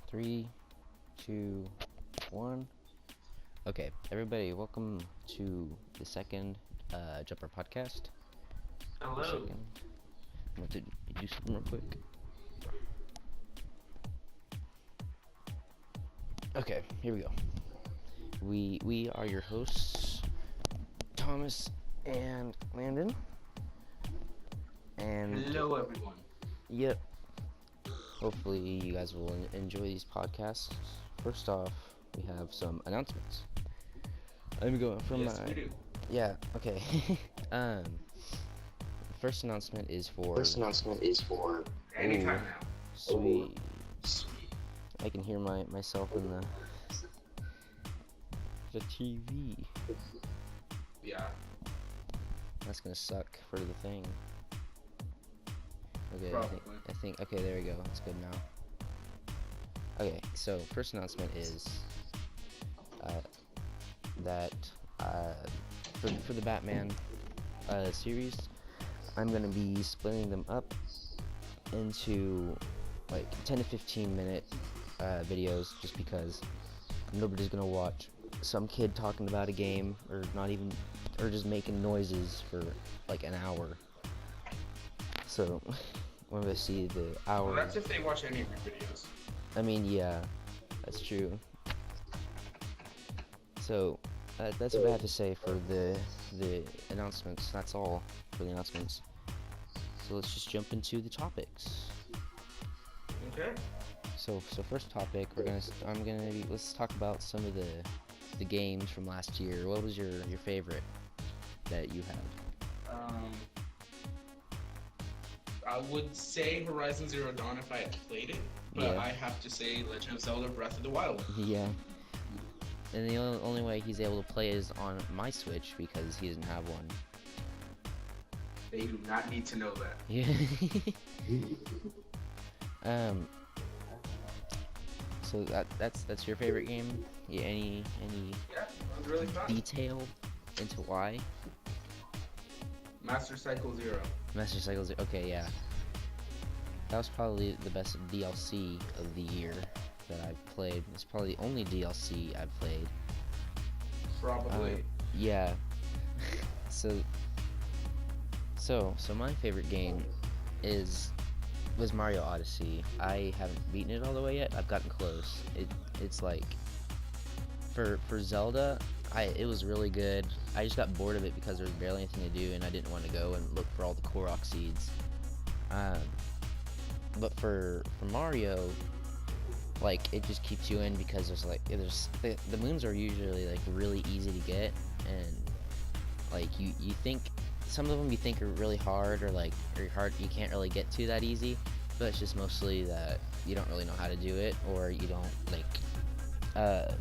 Three, two, one. Okay, everybody, welcome to the second Jumper podcast. Hello. I'm going to do something real quick. Okay, here we go. We are your hosts, Thomas and Landon. And hello, everyone. Yep. Hopefully you guys will enjoy these podcasts. First off, we have some announcements. I'm going from yes, we do. Yeah, okay. First announcement is for Anytime now. Sweet. I can hear myself in the TV. Yeah. That's gonna suck for the thing. Okay, Probably. I think okay, there we go. It's good now. Okay, so first announcement is that for the Batman series, I'm gonna be splitting them up into like 10 to 15 minute videos, just because nobody's gonna watch some kid talking about a game or just making noises for like an hour. So when we see the hour. Well, that's if they watch any of your videos. I mean, yeah, that's true. So that's what I have to say for the announcements. That's all for the announcements. So let's just jump into the topics. Okay. So first topic, let's talk about some of the games from last year. What was your favorite that you had? I would say Horizon Zero Dawn if I had played it, but Yeah. I have to say Legend of Zelda Breath of the Wild. Yeah. And the only way he's able to play is on my Switch, because he doesn't have one. They do not need to know that. Yeah. So that's your favorite game? Yeah. Any Yeah, it was really fun. detail into why? Master Cycle Zero. Master Cycles. Okay, yeah. That was probably the best DLC of the year that I've played. It's probably the only DLC I've played. Probably. Yeah. So my favorite game was Mario Odyssey. I haven't beaten it all the way yet. I've gotten close. It's like for Zelda, it was really good. I just got bored of it because there was barely anything to do, and I didn't want to go and look for all the Korok seeds. But for Mario, like, it just keeps you in because the moons are usually like really easy to get, and like you think some of them you think are really hard or hard you can't really get to that easy, but it's just mostly that you don't really know how to do it, or you don't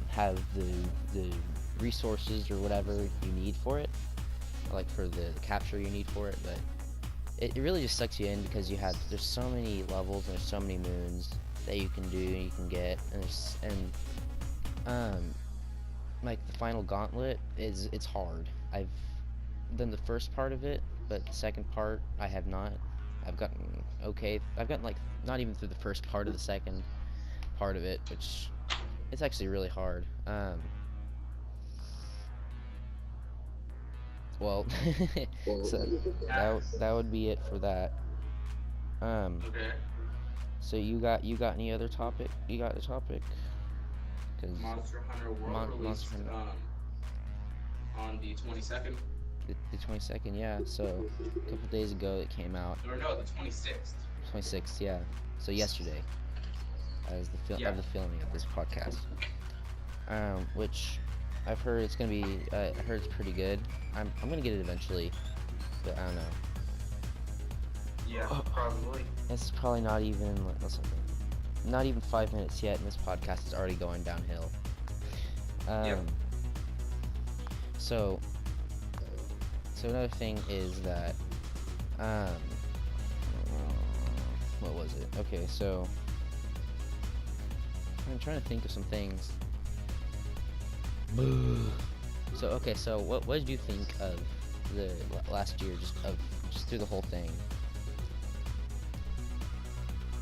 have the resources or whatever you need for it, like for the capture you need for it. But it really just sucks you in because there's so many levels and there's so many moons that you can do and you can get, and like the final gauntlet it's hard. I've done the first part of it, but the second part I have not. I've gotten like not even through the first part of the second part of it, which it's actually really hard. Well, so that would be it for that. Okay. So you got any other topic? You got a topic? Cause Monster Hunter World released Monster Hunter. On the 22nd. The 22nd, yeah. So a couple days ago it came out. Or no, the 26th. 26th, yeah. So yesterday, as of the filming of this podcast. Which I've heard it's gonna be. I heard it's pretty good. I'm gonna get it eventually, but I don't know. Yeah, probably. It's probably not even 5 minutes yet, and this podcast is already going downhill. Yep. So another thing is that what was it? Okay, so I'm trying to think of some things. So what did you think of the last year, just through the whole thing?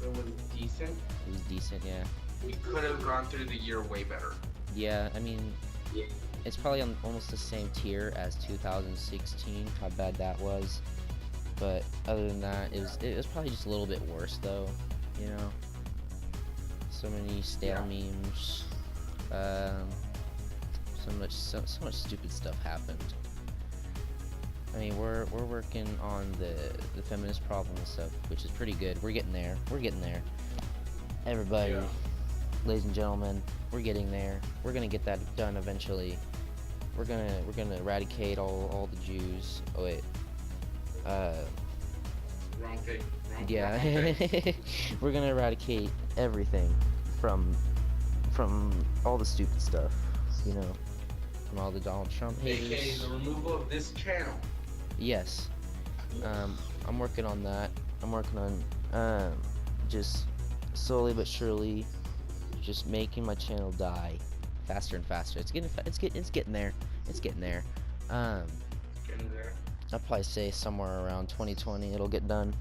It was decent. It was decent, yeah. We could have gone through the year way better. Yeah, I mean, it's probably on almost the same tier as 2016, how bad that was. But other than that, it was probably just a little bit worse, though, you know? So many stale memes, so much stupid stuff happened. I mean, we're working on the feminist problem and stuff, which is pretty good. We're getting there. Everybody, ladies and gentlemen, we're getting there. We're gonna get that done eventually. We're gonna eradicate all the Jews. Oh wait. Wrong thing. Yeah. Wrong thing. We're gonna eradicate everything from all the stupid stuff, you know, from all the Donald Trump haters. AKA the removal of this channel. Yes. I'm working on that. I'm working on just slowly but surely just making my channel die faster and faster. It's getting there. It's getting there. Getting there. I'll probably say somewhere around 2020 it'll get done.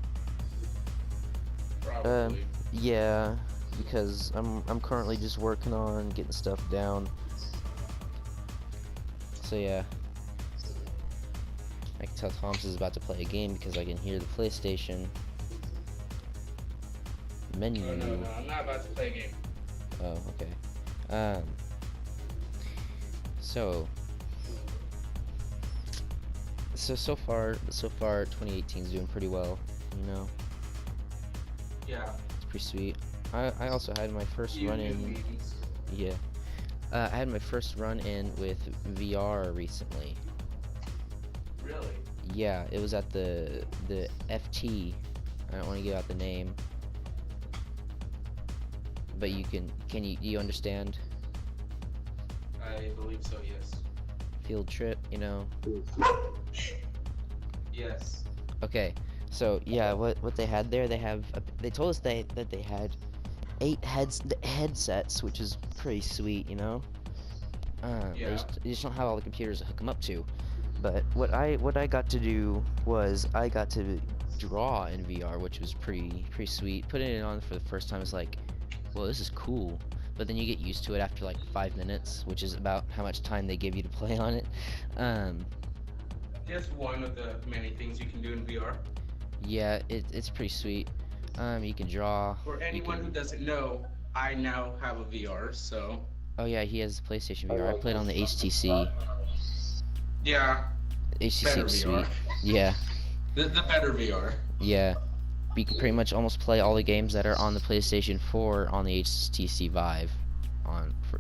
Probably. Yeah, because I'm currently just working on getting stuff down. So yeah. I can tell Thomas is about to play a game because I can hear the PlayStation menu. No, I'm not about to play a game. Oh, okay. So far 2018 is doing pretty well, you know. Yeah. It's pretty sweet. I also had my first run in. Yeah. I had my first run in with VR recently. Really? Yeah, it was at the FT. I don't want to give out the name. But you do you understand? I believe so, yes. Field trip, you know. Yes. Okay. So, yeah, what they had there, they told us that they had 8 headsets, which is pretty sweet, you know. They just don't have all the computers to hook them up to. But what I got to do was I got to draw in VR, which was pretty sweet. Putting it on for the first time is like, well, this is cool. But then you get used to it after like 5 minutes, which is about how much time they give you to play on it. Just one of the many things you can do in VR. Yeah, it's pretty sweet. You can draw. For anyone who doesn't know, I now have a VR, so. Oh yeah, he has the PlayStation VR. I played on the HTC. Yeah. HTC Better was VR. sweet. Yeah. The better VR. Yeah. You can pretty much almost play all the games that are on the PlayStation 4 on the HTC Vive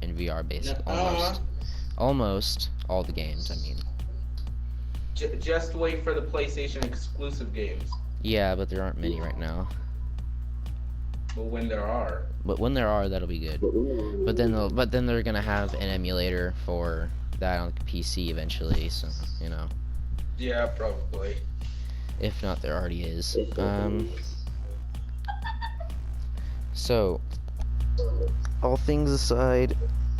in VR basically. Almost all the games, I mean. Just wait for the PlayStation exclusive games. Yeah, but there aren't many right now. But when there are. But when there are, that'll be good. But then they're gonna have an emulator for that on the PC eventually, so you know. Yeah, probably. If not, there already is. So, all things aside,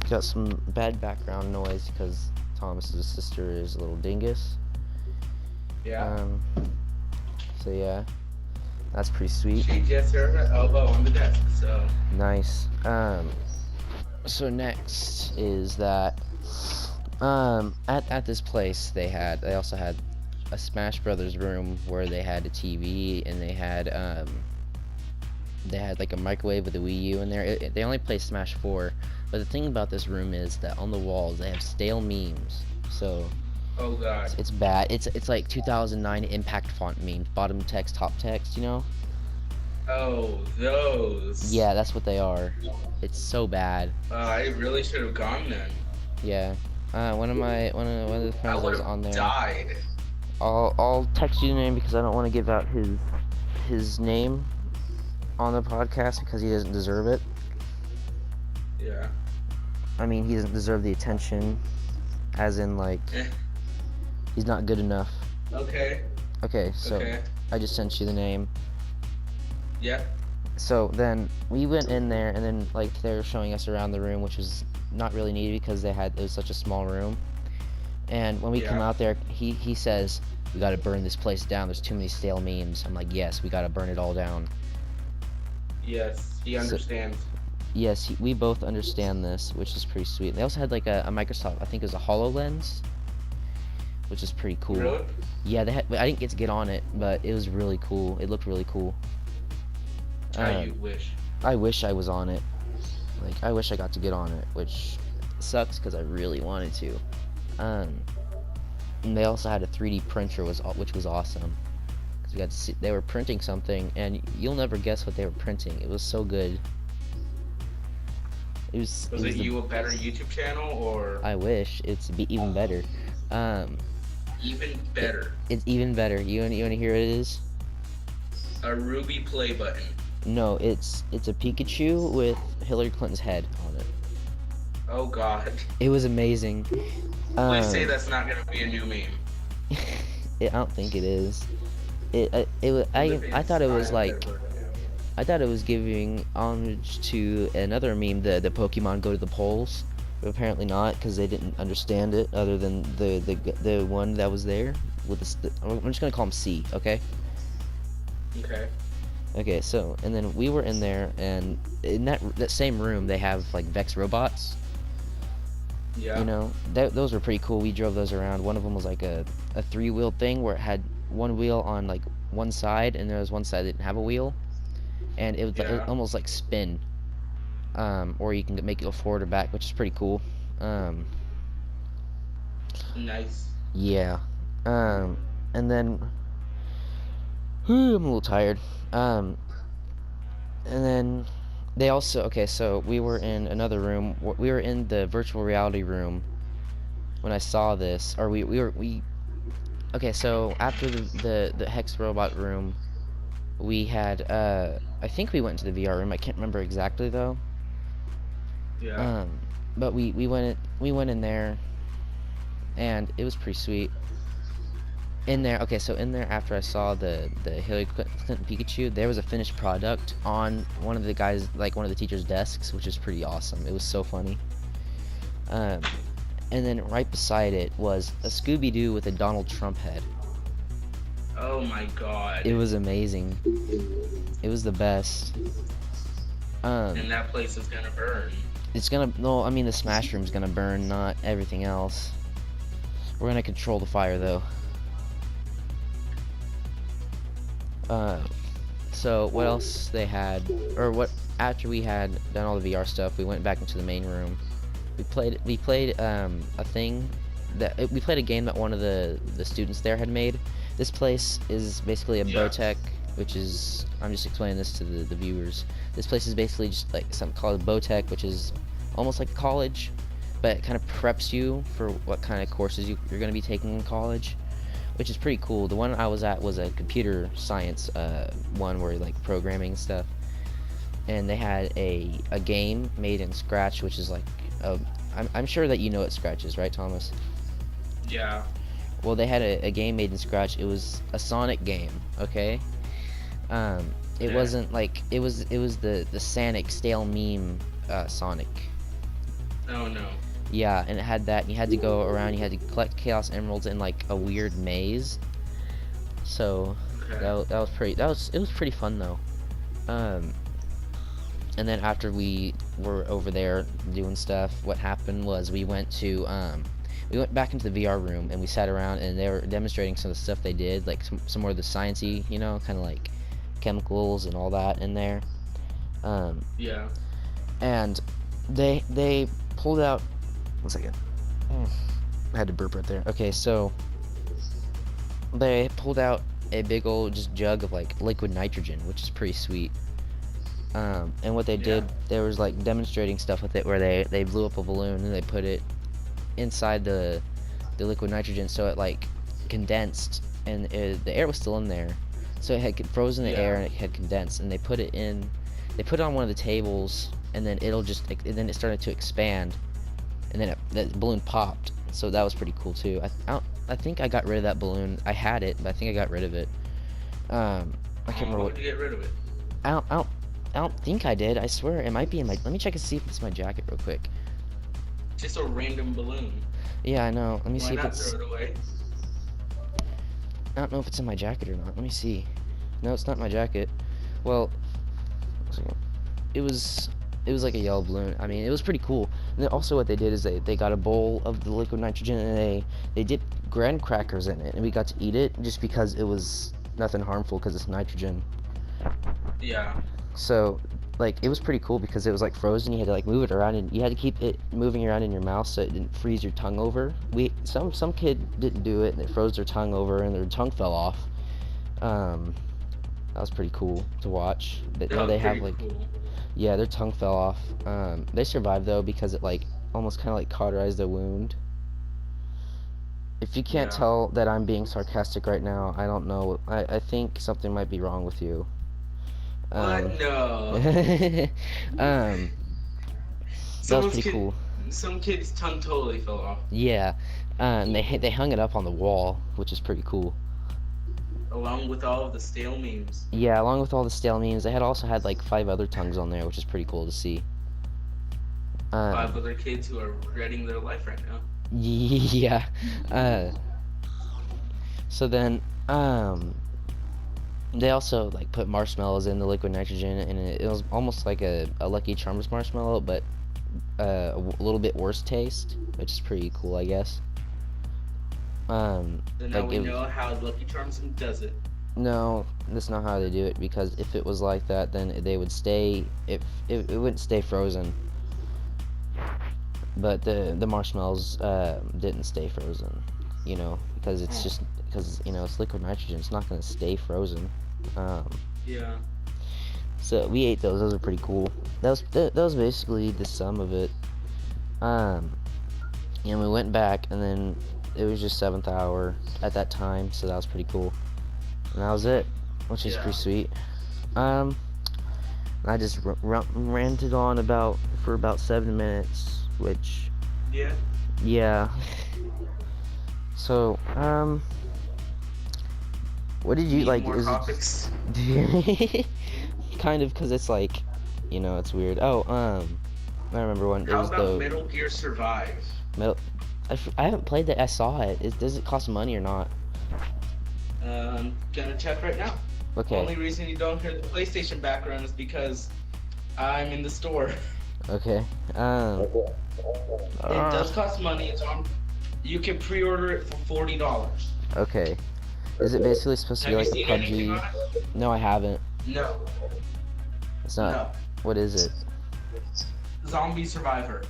got some bad background noise because Thomas's sister is a little dingus. Yeah. So yeah, that's pretty sweet. She just hurt her elbow on the desk, so. Nice. So next is that, at this place they also had a Smash Brothers room where they had a TV and they had like a microwave with a Wii U in there. They only play Smash 4, but the thing about this room is that on the walls they have stale memes. So. Oh god. It's bad. It's like 2009 impact font memes, bottom text, top text, you know? Oh, those. Yeah, that's what they are. It's so bad. I really should have gone then. Yeah. One of the friends that was on there. Died. I'll text you the name because I don't want to give out his name on the podcast because he doesn't deserve it. Yeah. I mean, he doesn't deserve the attention, as in like he's not good enough. Okay. Okay, so Okay. I just sent you the name. Yeah. So then we went in there, and then like they were showing us around the room, which was not really needed because it was such a small room. And when we come out there, he says, "We gotta burn this place down. There's too many stale memes." I'm like, "Yes, we gotta burn it all down." Yes, he So understands. yes, we both understand this, which is pretty sweet. They also had like a Microsoft, I think it was a HoloLens, which is pretty cool. Really? Yeah, they had, I didn't get to get on it, but it was really cool. It looked really cool. How you Um, wish. I wish I was on it. Like, I wish I got to get on it, which sucks because I really wanted to. Um, and they also had a 3D printer, which was awesome. Because we got to see, they were printing something, and you'll never guess what they were printing. It was so good. It Was was it the you a better YouTube channel or I wish it's be even better. Um, even it, better, it's even better. You wanna hear what it is? a Ruby play button? No, it's a Pikachu with Hillary Clinton's head on it. Oh God! It was amazing. Please say Um, that's not gonna be a new meme. I don't think it is. I thought it was I've like never heard of. I thought it was giving homage to another meme, the Pokemon go to the polls. But apparently not, because they didn't understand it. Other than the one that was there with I'm just gonna call him C, okay? Okay. Okay, so and then we were in there, and in that same room they have like Vex robots. You Yeah. know, those were pretty cool. We drove those around. One of them was like a three-wheel thing where it had one wheel on like one side, and there was one side that didn't have a wheel, and it was Yeah. almost like spin. Or you can make it go forward or back, which is pretty cool. Um, Nice. yeah. Um, and then whew, I'm a little tired. Um, and then they also okay. So we were in another room. We were in the virtual reality room when I saw this, or we. Okay, so after the Hex robot room, we had I think we went to the VR room. I can't remember exactly though. Yeah. Um, but we went in there, and it was pretty sweet. In there, okay, so in there, after I saw the Hillary Clinton Pikachu, there was a finished product on one of the guys, like one of the teachers' desks, which is pretty awesome. It was so funny. Um, and then right beside it was a Scooby-Doo with a Donald Trump head. Oh my God. It was amazing. It was the best. And that place is gonna burn. It's gonna, no, I mean the Smash Room's gonna burn, not everything else. We're gonna control the fire though. So what else they had, or what, after we had done all the VR stuff, we went back into the main room. We played a thing that, we played a game that one of the students there had made. This place is basically a Botech, which is, I'm just explaining this to the viewers. This place is basically just like something called Botech, which is almost like college, but it kind of preps you for what kind of courses you're going to be taking in college, which is pretty cool. The one I was at was a computer science one, where like programming and stuff, and they had a game made in Scratch, which is like I'm sure that you know what Scratch is, right, Thomas? Yeah. Well, they had a game made in Scratch. It was a Sonic game, okay? It Yeah. wasn't like, it was the Sonic stale meme Sonic. Oh no. Yeah, and it had that, and you had to go around, you had to collect Chaos Emeralds in like a weird maze. So Okay. that was pretty, it was pretty fun though. And then after we were over there doing stuff, what happened was we went back into the VR room, and we sat around, and they were demonstrating some of the stuff they did, like some more of the sciencey, you know, kind of like chemicals and all that in there. Yeah. And they pulled out, 1 second. I had to burp right there. Okay, so they pulled out a big old just jug of like liquid nitrogen, which is pretty sweet. And what they did, they was like demonstrating stuff with it, where they blew up a balloon and they put it inside the liquid nitrogen, so it like condensed, and the air was still in there, so it had frozen the air and it had condensed, and they put it on one of the tables, and then then it started to expand, and then that balloon popped. So that was pretty cool too. I think I got rid of that balloon. I had it, but I think I got rid of it. I can't remember Why what. would you get rid of it? I don't think I did. I swear it might be in my. Let me check and see if it's in my jacket real quick. Just a random balloon. Yeah, I know. Let me Why see if not it's. throw it away? I don't know if it's in my jacket or not. Let me see. No, it's not in my jacket. Well, it was like a yellow balloon. I mean, it was pretty cool. And then also what they did is they got a bowl of the liquid nitrogen, and they dipped graham crackers in it, and we got to eat it just because it was nothing harmful because it's nitrogen. Yeah. So like it was pretty cool because it was like frozen. You had to like move it around, and you had to keep it moving around in your mouth so it didn't freeze your tongue over. Some kid didn't do it, and it froze their tongue over, and their tongue fell off. That was pretty cool to watch. But now they have like, cool. yeah, their tongue fell off. They survived though because it like almost kind of like cauterized the wound. If you can't tell that I'm being sarcastic right now, I don't know. I think something might be wrong with you. What? No. That was pretty cool. Some kid's tongue totally fell off. Yeah. They hung it up on the wall, which is pretty cool. Along with all of the stale memes. Yeah, along with all the stale memes, they also had like 5 other tongues on there, which is pretty cool to see. 5 other kids who are regretting their life right now. Yeah. So then, they also like put marshmallows in the liquid nitrogen, and it was almost like a Lucky Charms marshmallow, but a little bit worse taste, which is pretty cool, I guess. So now like we know how Lucky Charms does it. No, that's not how they do it, because if it was like that, then they would stay. It wouldn't stay frozen. But the marshmallows didn't stay frozen, you know, because it's just it's liquid nitrogen. It's not gonna stay frozen. Yeah. So we ate those. Those are pretty cool. That was basically the sum of it. And we went back, and then it was just 7th hour at that time, so that was pretty cool. And that was it, which is pretty sweet. I just ranted on for about 7 minutes, which yeah. So what did you like? More topics? Kind of, because it's like, it's weird. Oh, I remember one. How about Metal Gear Survive? I haven't played that. I saw it. Does it cost money or not? I'm gonna check right now. Okay. The only reason you don't hear the PlayStation background is because I'm in the store. Okay. It does cost money. It's on. You can pre-order it for $40. Okay. Is it basically supposed to be like PUBG? No, I haven't. No. It's not. No. What is it? Zombie Survivor.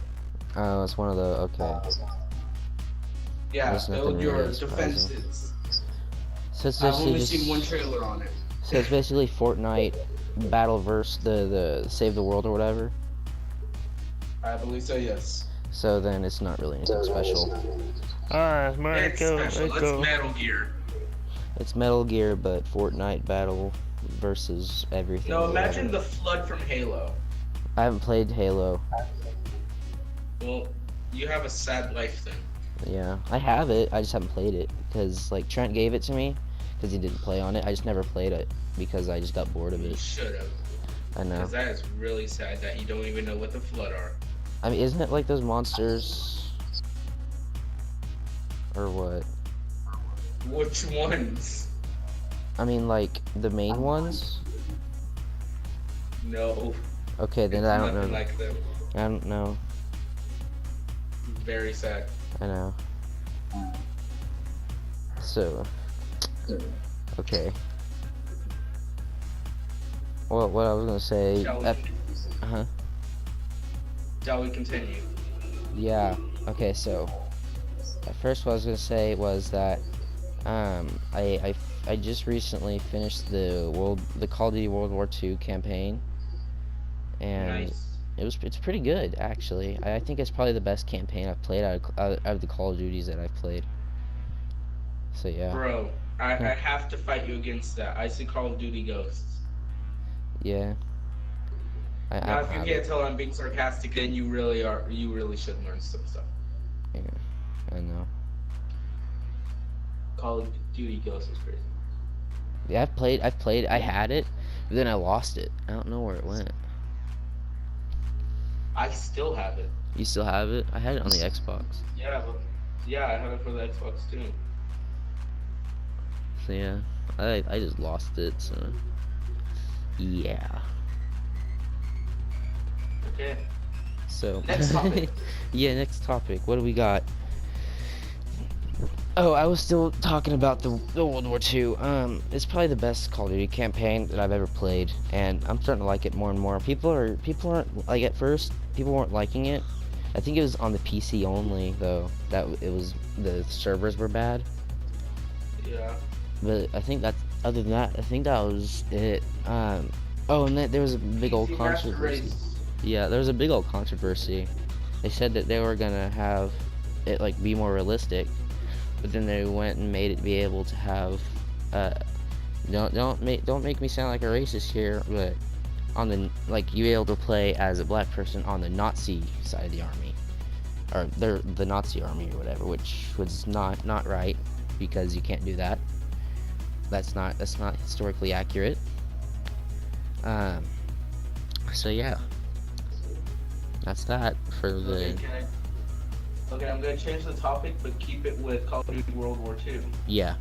Oh, it's one of the. Okay. Yeah, build your really defenses. So it's I've basically only seen one trailer on it. So it's basically Fortnite Battleverse, the Save the World or whatever. I believe so, yes. So then it's not really anything special. It's special. It's Metal Gear. It's Metal Gear, but Fortnite Battle versus everything. No, imagine the flood from Halo. I haven't played Halo. Well, you have a sad life then. Yeah, I have it. I just haven't played it because like Trent gave it to me because he didn't play on it. I just never played it because I just got bored of You it. should have. I know. Because that is really sad that you don't even know what the flood are. I mean, isn't it like those monsters or what? Which ones? I mean, like the main ones. No. Okay, then It's I don't know. nothing like them. I don't know. Very sad. I know. So, okay. Well, what I was gonna say. Shall we continue? Yeah. Okay. So, at first, what I was gonna say was that I just recently finished the Call of Duty World War II campaign, and Nice. it's pretty good actually. I think it's probably the best campaign I've played out of the Call of Duties that I've played. So yeah. Bro, I have to fight you against that. I see Call of Duty Ghosts. Yeah. Now, if you can't tell I'm being sarcastic, then you really are. You really should learn some stuff. Yeah, I know. Call of Duty Ghosts is crazy. Yeah, I've played. I had it, but then I lost it. I don't know where it went. I still have it. You still have it? I had it on the Xbox. Yeah, I have it for the Xbox too. So yeah, I just lost it. So yeah. Okay. So Next topic. yeah, next topic. What do we got? Oh, I was still talking about the World War II. It's probably the best Call of Duty campaign that I've ever played, and I'm starting to like it more and more. People aren't like, at first people weren't liking it. I think it was on the PC only though, that it was, the servers were bad. Yeah. But I think that's, other than that, I think that was it. Oh, and then there was a big old PC Master controversy. Race. Yeah, there was a big old controversy. They said that they were gonna have it like be more realistic, but then they went and made it be able to have, don't make me sound like a racist here, but on the, like, you be able to play as a black person on the Nazi side of the army, or the Nazi army or whatever, which was not right, because you can't do that. That's not historically accurate. So yeah, that's that for the. Okay, I'm gonna change the topic, but keep it with Call of Duty World War II. Yeah.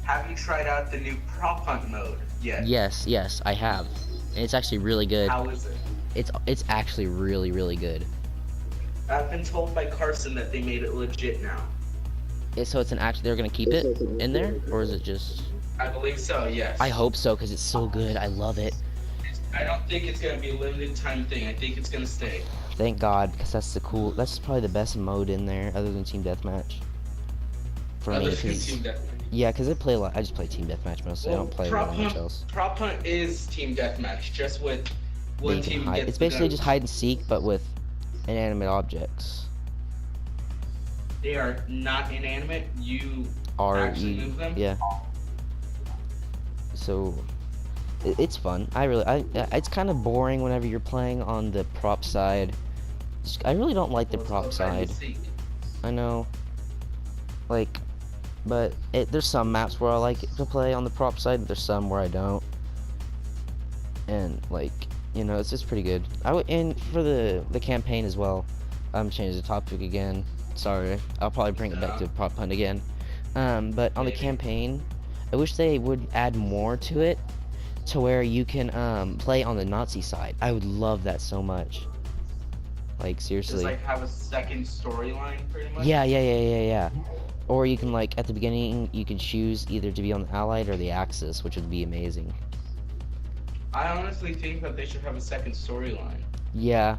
Have you tried out the new prop hunt mode yet? Yes, I have. And it's actually really good. How is it? It's actually really good. I've been told by Carson that they made it legit now. So it's an actually, they're gonna keep it in there, or is it just? I believe so, yes. I hope so, because it's so good. I love it. I don't think it's gonna be a limited time thing. I think it's gonna stay. Thank God, because that's probably the best mode in there, other than Team Deathmatch. For me, yeah, because I play a lot. I just play Team Deathmatch mostly. I don't play really much else. Prop hunt is Team Deathmatch, just with one team gets. It's basically just hide and seek, but with inanimate objects. They are not inanimate. You actually move them. Yeah. So it's fun. It's kind of boring whenever you're playing on the prop side. I really don't like the prop side. I know. Like, but there's some maps where I like it to play on the prop side, but there's some where I don't. And like, you know, it's just pretty good. And for the campaign as well. I'm changing the topic again. Sorry, I'll probably bring it back to prop hunt again. But on the campaign, I wish they would add more to it, to where you can play on the Nazi side. I would love that so much. Like, seriously. Just like have a second storyline, pretty much. Yeah. Or you can, like, at the beginning, you can choose either to be on the Allied or the Axis, which would be amazing. I honestly think that they should have a second storyline. Yeah,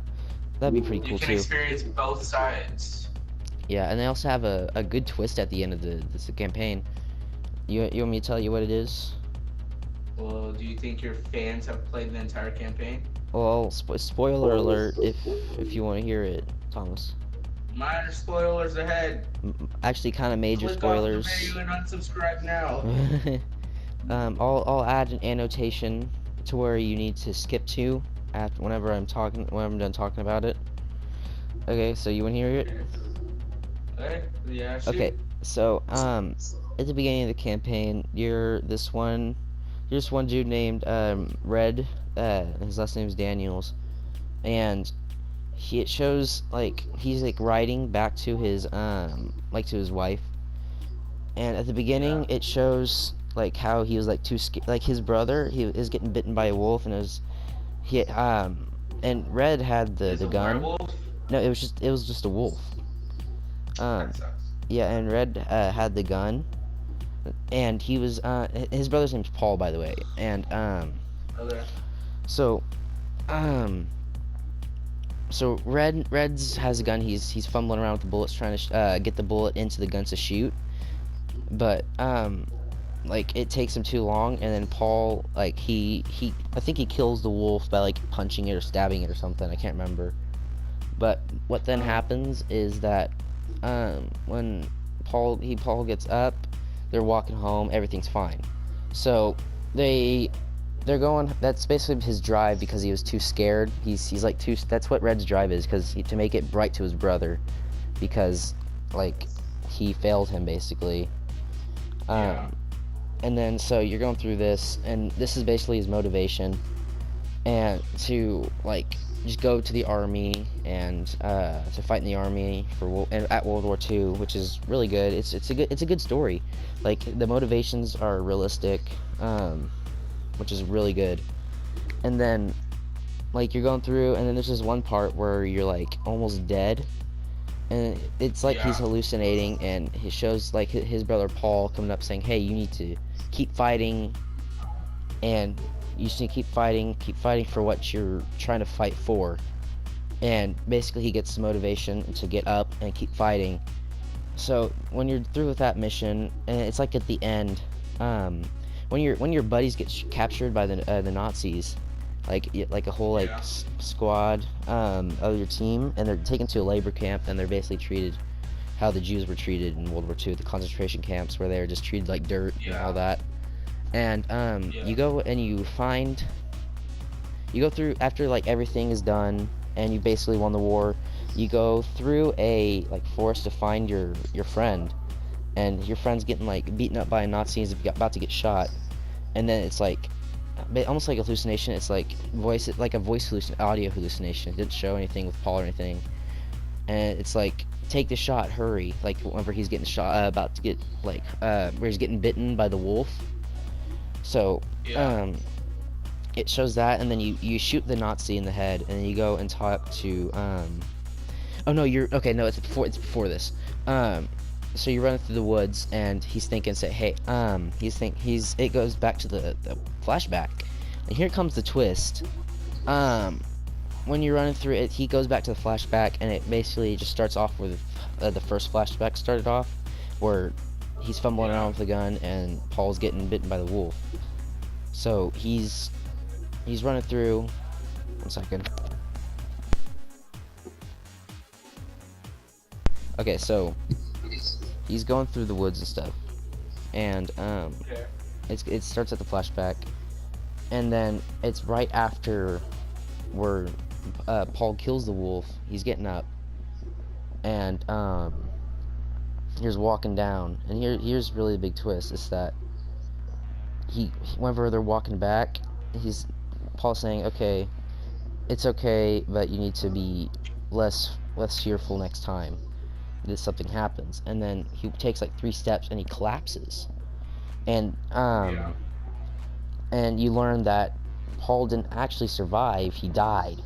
that'd be pretty cool too. You can experience both sides. Yeah, and they also have a good twist at the end of this campaign. You want me to tell you what it is? Well, do you think your fans have played the entire campaign? Well, spoiler alert if you want to hear it, Thomas. Minor spoilers ahead. Actually, kind of major spoilers. Click off the video and unsubscribe now. I'll add an annotation to where you need to skip to after when I'm done talking about it. Okay, so you want to hear it? Okay, yeah, shoot. Okay, so at the beginning of the campaign, you're this one dude named Red. His last name's Daniels, and it shows like he's like riding back to his like to his wife, and at the beginning it shows like how he was like too scared, like his brother is getting bitten by a wolf, and and Red had the gun. Werewolf? No, it was just a wolf. Yeah, and Red had the gun, and he was his brother's name's Paul, by the way, and Okay. So Red's has a gun. He's fumbling around with the bullets, trying to get the bullet into the gun to shoot, but like it takes him too long, and then Paul, like I think he kills the wolf by like punching it or stabbing it or something. I can't remember. But what then happens is that when Paul gets up, they're walking home, everything's fine. So they're going, that's basically his drive, because he was too scared. He's like that's what Red's drive is, because to make it right to his brother, because like he failed him basically. Yeah. And then so you're going through this, and this is basically his motivation, and to like just go to the army and to fight in the army at World War II, which is really good. It's a good story. Like the motivations are realistic, which is really good. And then like you're going through, and then there's this one part where you're like almost dead, and it's like he's hallucinating, and he shows like his brother Paul coming up saying, hey, you need to keep fighting, and you just need to keep fighting for what you're trying to fight for. And basically he gets the motivation to get up and keep fighting. So when you're through with that mission, and it's like at the end, when your buddies get captured by the Nazis, like a whole like squad of your team, and they're taken to a labor camp, and they're basically treated how the Jews were treated in World War II, the concentration camps where they were just treated like dirt and all that. And you go and you go through after like everything is done and you basically won the war. You go through a like forest to find your friend, and your friend's getting like beaten up by a Nazi and is about to get shot. And then it's like almost like a hallucination. It's like audio hallucination. It didn't show anything with Paul or anything. And it's like, take the shot, hurry. Like whenever he's getting shot, about to get like where he's getting bitten by the wolf. So it shows that, and then you shoot the Nazi in the head, and then you go and talk to oh no, it's before this. So you're running through the woods, and he's thinking, say, hey, it goes back to the flashback, and here comes the twist. When you're running through it, he goes back to the flashback, and it basically just starts off with the first flashback started off, where he's fumbling around with the gun, and Paul's getting bitten by the wolf. So he's running through. 1 second. Okay, so he's going through the woods and stuff, and it starts at the flashback, and then it's right after where Paul kills the wolf. He's getting up, and here's walking down, and here's really the big twist, is that whenever they're walking back, Paul's saying, okay, it's okay, but you need to be less fearful next time that something happens. And then he takes like 3 steps and he collapses, and and you learn that Paul didn't actually survive, he died,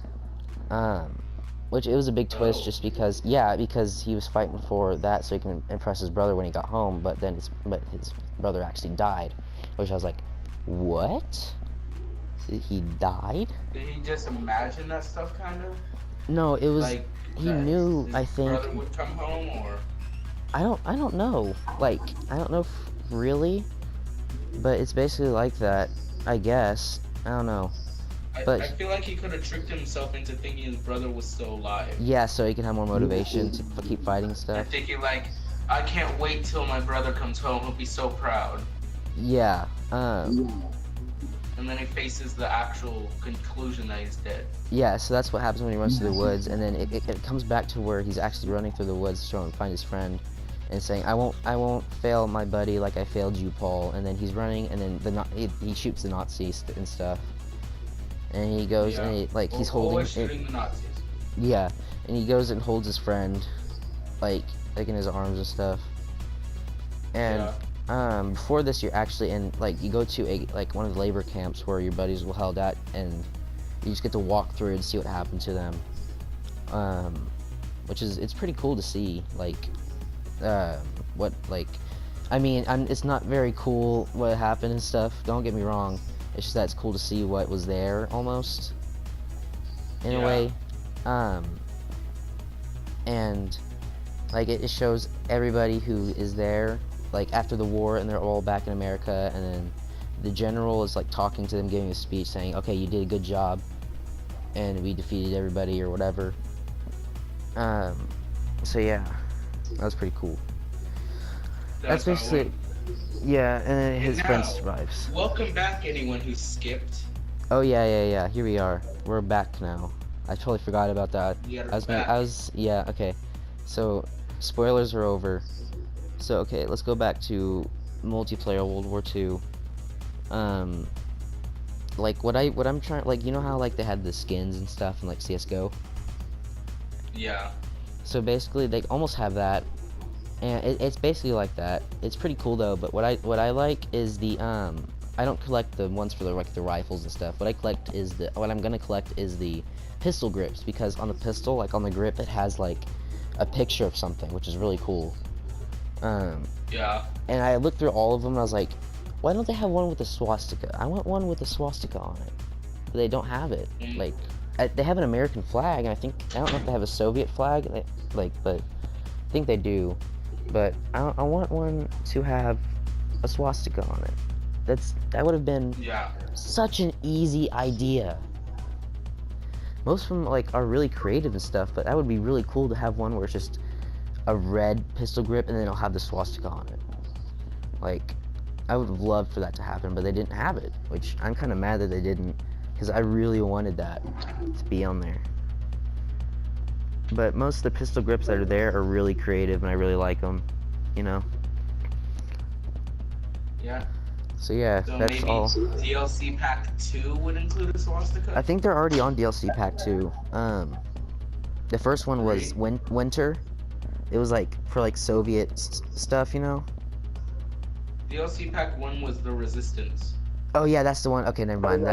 which it was a big twist, just because he was fighting for that so he can impress his brother when he got home, but his brother actually died, which I was like, what? He died? Did he just imagine that stuff, kind of? No, it was like he knew. His I think brother would come home, or I don't know. Like, I don't know really, but it's basically like that, I guess. I don't know. But I feel like he could have tricked himself into thinking his brother was still alive. Yeah, so he can have more motivation to keep fighting stuff. And thinking like, I can't wait till my brother comes home. He'll be so proud. Yeah. And then he faces the actual conclusion that he's dead. Yeah, so that's what happens when he runs through the woods, and then it comes back to where he's actually running through the woods to try and find his friend, and saying, I won't fail my buddy like I failed you, Paul. And then he's running, and then he shoots the Nazis and stuff. And he goes and he's holding shooting the Nazis. Yeah, and he goes and holds his friend, like in his arms and stuff. And before this, you're actually in, like, you go to one of the labor camps where your buddies will held at, and you just get to walk through and see what happened to them. Which it's pretty cool to see, it's not very cool what happened and stuff, don't get me wrong. It's just that it's cool to see what was there, almost, in a way. And like it shows everybody who is there, like after the war, and they're all back in America, and then the general is like talking to them, giving a speech saying, okay, you did a good job, and we defeated everybody, or whatever. So yeah, that was pretty cool. That's basically, yeah, and then his friend survives. Welcome back, anyone who skipped. Oh yeah, here we are. We're back now. I totally forgot about that. Okay. So, spoilers are over. So, okay, let's go back to multiplayer World War II. Like, what I'm trying, like, you know how, like, they had the skins and stuff in, like, CSGO? Yeah. So, basically, they almost have that, and it's basically like that. It's pretty cool, though, but what I like is the, I don't collect the ones for the like the rifles and stuff. What I'm gonna collect is the pistol grips, because on the pistol, like on the grip, it has like a picture of something, which is really cool. Yeah. And I looked through all of them and I was like, why don't they have one with a swastika? I want one with a swastika on it. But they don't have it. Like, they have an American flag, and I don't know if they have a Soviet flag, but I think they do. But I want one to have a swastika on it. That would have been such an easy idea. Most of them like are really creative and stuff, but that would be really cool to have one where it's just a red pistol grip and then it'll have the swastika on it. Like, I would have loved for that to happen, but they didn't have it, which I'm kind of mad that they didn't, because I really wanted that to be on there. But most of the pistol grips that are there are really creative, and I really like them, you know? Yeah. So yeah, So that's maybe all. DLC Pack 2 would include a swastika? I think they're already on DLC Pack 2. The first one was Winter. It was like for like Soviet stuff, you know? DLC Pack 1 was the Resistance. Oh yeah, that's the one. Okay, never mind.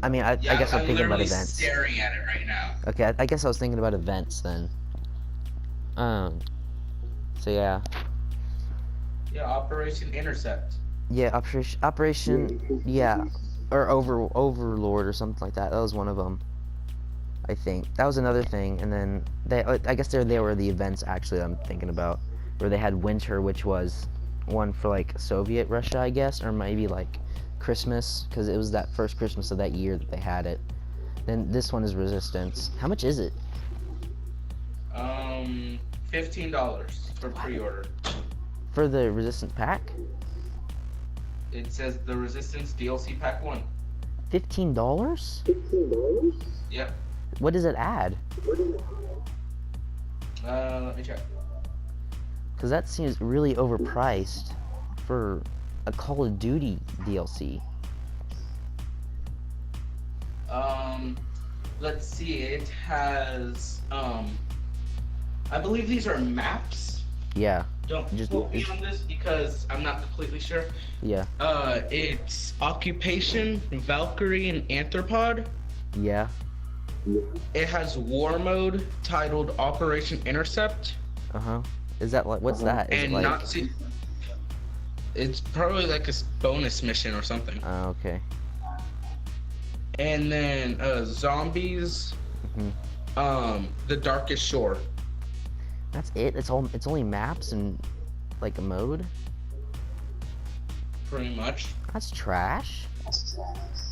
I mean, I guess I'm thinking about events. Staring at it right now. Okay, I guess I was thinking about events then. So yeah. Yeah, Operation Intercept. Yeah, Operation, yeah, or Overlord or something like that. That was one of them, I think. That was another thing, and then I guess they were the events actually that I'm thinking about, where they had Winter, which was one for like Soviet Russia, I guess, or maybe like Christmas, because it was that first Christmas of that year that they had it. Then this one is Resistance. How much is it? $15 for pre-order. For the Resistance pack? It says the Resistance DLC Pack 1. $15? Yep. What does it add? Let me check. Because that seems really overpriced for a Call of Duty DLC. Let's see. It has, I believe these are maps. Yeah. Don't quote me on this because I'm not completely sure. Yeah. It's Occupation, Valkyrie, and Anthropod. Yeah. It has war mode titled Operation Intercept. Uh-huh. Is that like, what's that? Is And it like... Nazi. It's probably like a bonus mission or something. Oh, okay. And then Zombies, The Darkest Shore. That's it? It's only maps and like a mode? Pretty much. That's trash.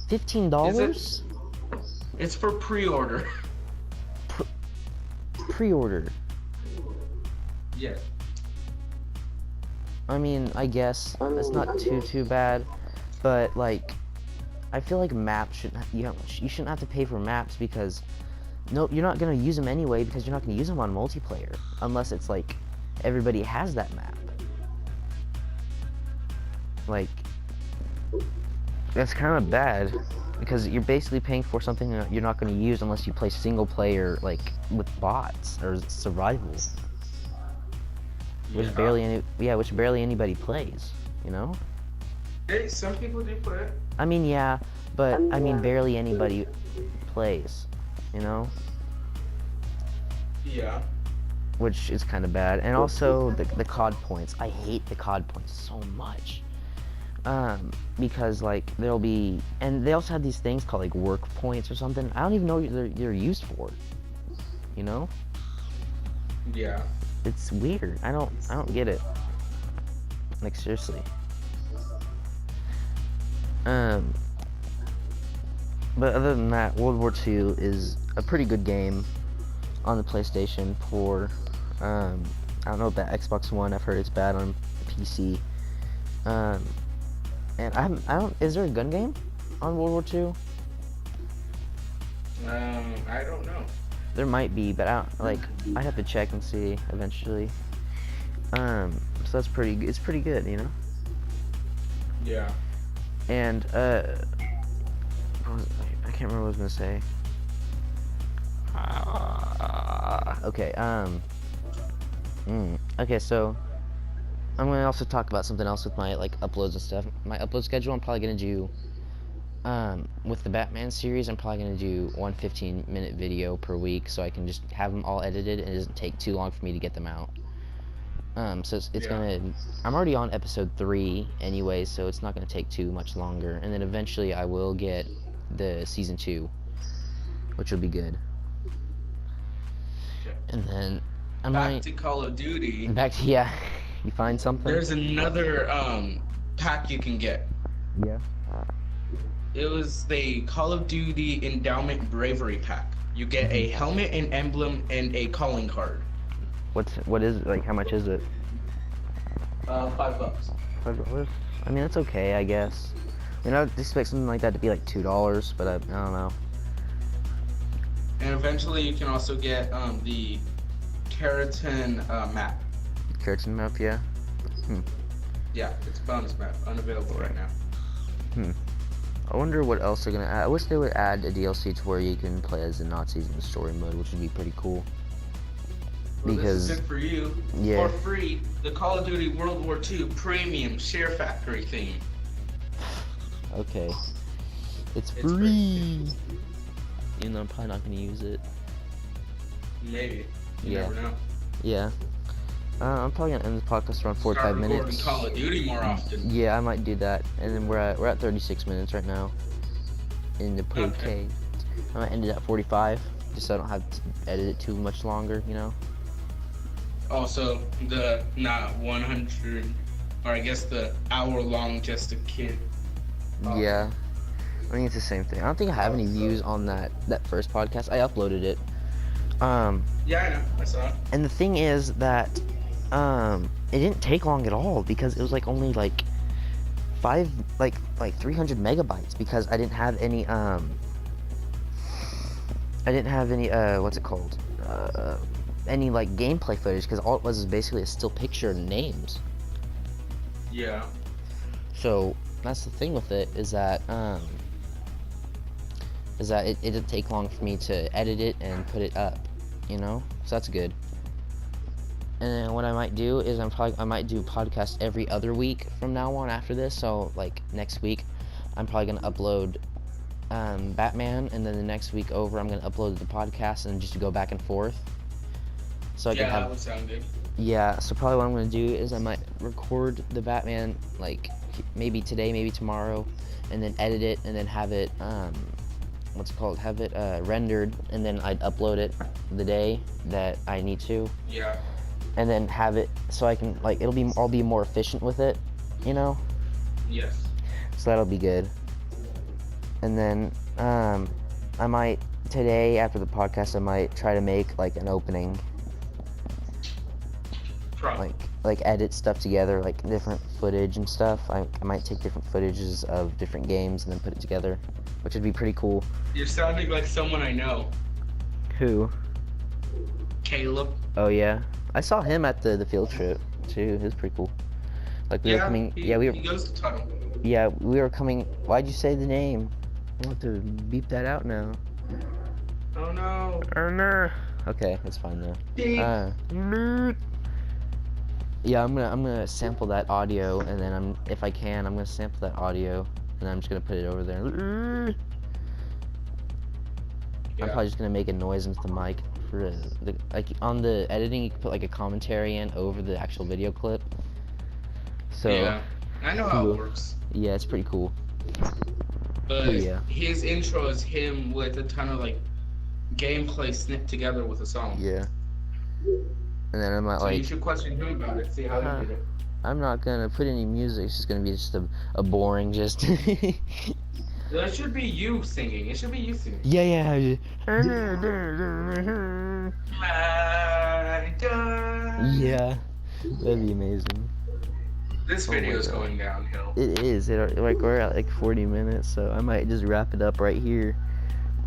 $15? Is it? It's for pre-order. Pre-order. Yeah. I mean, I guess that's not too bad, but like, I feel like maps you shouldn't have to pay for maps, because no, you're not gonna use them anyway, because you're not gonna use them on multiplayer unless it's like everybody has that map. Like, that's kind of bad, because you're basically paying for something that you're not gonna use unless you play single player, like with bots or survival. Which barely anybody plays, you know? Hey, some people do play it. I mean, yeah, but I mean, barely anybody plays, you know? Yeah. Which is kind of bad. And also the COD points. I hate the COD points so much. Because like there'll be, and they also have these things called like work points or something. I don't even know what they're used for, you know? Yeah. It's weird. I don't get it. Like, seriously. But other than that, World War II is a pretty good game on the PlayStation 4. I don't know about Xbox One. I've heard it's bad on PC. And is there a gun game on World War II? I don't know. There might be, but I'd have to check and see eventually. So it's pretty good, you know? Yeah. And, I can't remember what I was gonna say. Okay, okay, so I'm gonna also talk about something else with my like uploads and stuff. My upload schedule, I'm probably gonna do with the Batman series, I'm probably gonna do one 15-minute video per week, so I can just have them all edited and it doesn't take too long for me to get them out. So it's gonna. I'm already on episode 3 anyway, so it's not gonna take too much longer. And then eventually I will get the season 2, which will be good. Okay. And then I Back might to Call of Duty. back to yeah. You find something? There's another pack you can get. Yeah. It was the Call of Duty Endowment Bravery pack. You get a helmet, an emblem, and a calling card. What is it? Like, how much is it? $5. $5? I mean, that's okay, I guess. I mean, I would expect something like that to be like $2, but I don't know. And eventually you can also get the Keratin map. Keratin map, yeah. Yeah, it's a bonus map, unavailable right now. I wonder what else they're gonna add. I wish they would add a DLC to where you can play as the Nazis in the story mode, which would be pretty cool. Well, Because this is it for you. Yeah. For free, the Call of Duty World War II Premium SHAREfactory theme. Okay. It's It's free. Even though I'm probably not gonna use it. Maybe. You Yeah. never know. Yeah. I'm probably gonna end the podcast around 45 Start recording minutes. Call of Duty more often. Yeah, I might do that. And then we're at 36 minutes right now in the podcast. Okay. I might end it at 45, just so I don't have to edit it too much longer, you know. Also, the not 100, or I guess the hour-long Just a Kid. Yeah. I think it's the same thing. I don't think I have any views on that first podcast. I uploaded it. Yeah, I know. I saw it. And the thing is that it didn't take long at all because it was like only like 300 megabytes because I didn't have any what's it called? Any like gameplay footage because all it was basically a still picture and names. Yeah. So that's the thing with it is that it didn't take long for me to edit it and put it up, you know? So that's good. And then what I might do is I might do podcast every other week from now on after this. So like next week I'm probably gonna upload Batman, and then the next week over I'm gonna upload the podcast and just go back and forth. So I can have, that would sound good. yeah, so probably what I'm gonna do is I might record the Batman like maybe today, maybe tomorrow, and then edit it and then have it have it rendered, and then I'd upload it the day that I need to, Yeah. and then have it so I can like I'll be more efficient with it, you know. Yes. So that'll be good. And then I might today after the podcast I might try to make like an opening, Probably. like edit stuff together, like different footage and stuff. I might take different footages of different games and then put it together, which would be pretty cool. You're sounding like someone I know. Who? Caleb. Oh yeah, I saw him at the field trip too. It was pretty cool. Like we were coming. He goes to Tuttle. Yeah, we were coming. Why'd you say the name? I'll have to beep that out now. Oh no. Oh no. Okay, that's fine though. Beep. Yeah, I'm gonna sample that audio, and then if I can, I'm gonna sample that audio, and I'm just gonna put it over there. I'm probably just gonna make a noise into the mic for like on the editing. You can put like a commentary in over the actual video clip. So Yeah, I know how it works. yeah, it's pretty cool. But yeah. his intro is him with a ton of like gameplay snipped together with a song. Yeah. And then I might So you like. should question him about it. See how he did it. I'm not gonna put any music. It's just gonna be just a boring just. It should be you singing. It should be you singing. Yeah. My God. Yeah, that'd be amazing. This Oh my video is God. going downhill. It is. Like we're at like 40 minutes, so I might just wrap it up right here.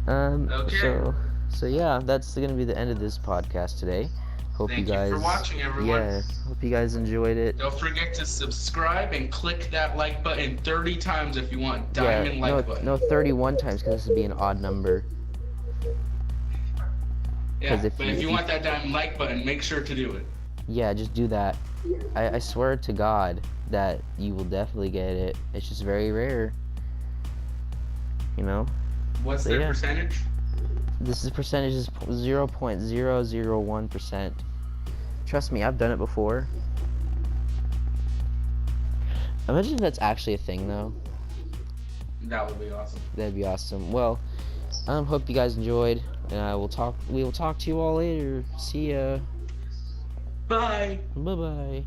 Okay. So yeah, that's gonna be the end of this podcast today. Hope Thank you guys. you for watching, everyone. Yeah. Hope you guys enjoyed it. Don't forget to subscribe and click that like button 30 times if you want diamond like button. No, 31 times because this would be an odd number. Yeah, 'cause but if you want that diamond like button, make sure to do it. Yeah, just do that. I swear to God that you will definitely get it. It's just very rare. You know? What's So their yeah. percentage? This is percentage is 0.001%. Trust me, I've done it before. Imagine if that's actually a thing though. That would be awesome. That'd be awesome. Well, hope you guys enjoyed. We will talk to you all later. See ya. Bye. Bye bye.